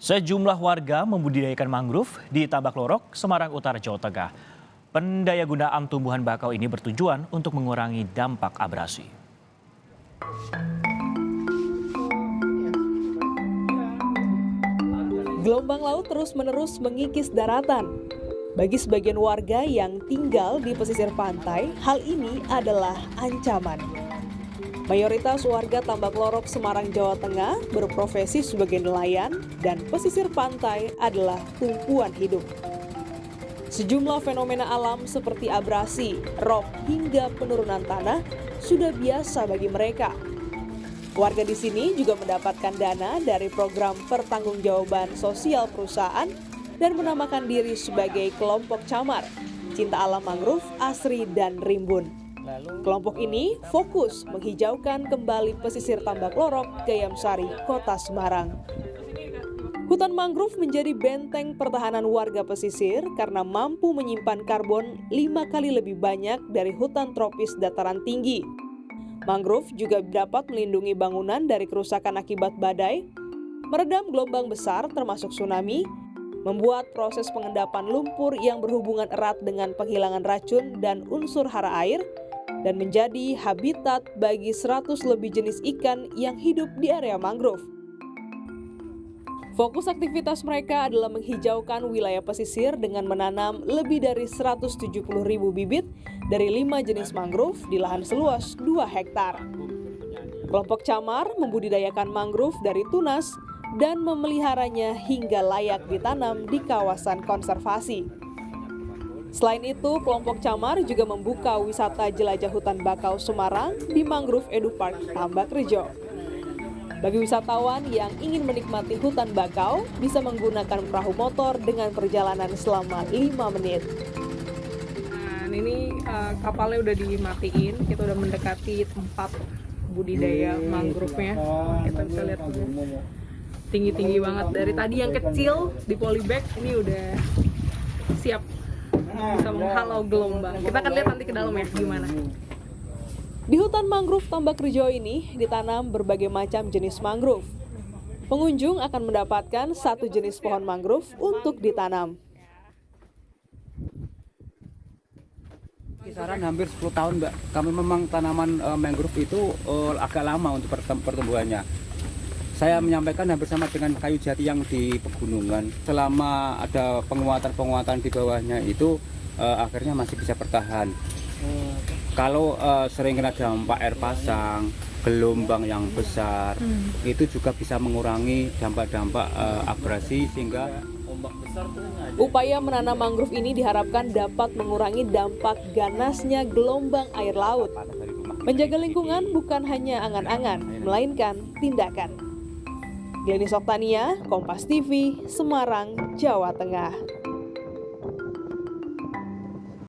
Sejumlah warga membudidayakan mangrove di Tambak Lorok, Semarang Utara, Jawa Tengah. Pendayagunaan tumbuhan bakau ini bertujuan untuk mengurangi dampak abrasi. Gelombang laut terus-menerus mengikis daratan. Bagi sebagian warga yang tinggal di pesisir pantai, hal ini adalah ancaman. Mayoritas warga Tambak Lorok, Semarang, Jawa Tengah berprofesi sebagai nelayan dan pesisir pantai adalah tumpuan hidup. Sejumlah fenomena alam seperti abrasi, rob, hingga penurunan tanah sudah biasa bagi mereka. Warga di sini juga mendapatkan dana dari program pertanggungjawaban sosial perusahaan dan menamakan diri sebagai kelompok camar, Cinta Alam Mangrove, Asri, dan Rimbun. Kelompok ini fokus menghijaukan kembali pesisir Tambak Lorok, Gayamsari, Kota Semarang. Hutan mangrove menjadi benteng pertahanan warga pesisir karena mampu menyimpan karbon 5 kali lebih banyak dari hutan tropis dataran tinggi. Mangrove juga dapat melindungi bangunan dari kerusakan akibat badai, meredam gelombang besar termasuk tsunami, membuat proses pengendapan lumpur yang berhubungan erat dengan penghilangan racun dan unsur hara air, dan menjadi habitat bagi 100 lebih jenis ikan yang hidup di area mangrove. Fokus aktivitas mereka adalah menghijaukan wilayah pesisir dengan menanam lebih dari 170.000 bibit dari 5 jenis mangrove di lahan seluas 2 hektar. Kelompok camar membudidayakan mangrove dari tunas dan memeliharanya hingga layak ditanam di kawasan konservasi. Selain itu, kelompok camar juga membuka wisata jelajah hutan bakau Semarang di Mangrove Edu Park Tambak Rejo. Bagi wisatawan yang ingin menikmati hutan bakau, bisa menggunakan perahu motor dengan perjalanan selama 5 menit. Nah, ini kapalnya udah dimatiin, kita udah mendekati tempat budidaya mangrove-nya. Kita bisa lihat tinggi-tinggi banget. Dari tadi yang kecil di polybag, ini udah siap bisa menghalau gelombang. Kita akan lihat nanti ke dalam ya gimana. Di hutan mangrove Tambak Rejo ini ditanam berbagai macam jenis mangrove. Pengunjung akan mendapatkan satu jenis pohon mangrove untuk ditanam. Kisaran hampir 10 tahun, Mbak. Kami memang tanaman mangrove itu agak lama untuk pertumbuhannya. Saya menyampaikan hampir sama dengan kayu jati yang di pegunungan. Selama ada penguatan-penguatan di bawahnya itu akhirnya masih bisa bertahan. Kalau sering kena dampak air pasang, gelombang yang besar, itu juga bisa mengurangi dampak-dampak abrasi sehingga ombak besar tuh. Upaya menanam mangrove ini diharapkan dapat mengurangi dampak ganasnya gelombang air laut. Menjaga lingkungan bukan hanya angan-angan, melainkan tindakan. Glenis Oktania, Kompas TV, Semarang, Jawa Tengah.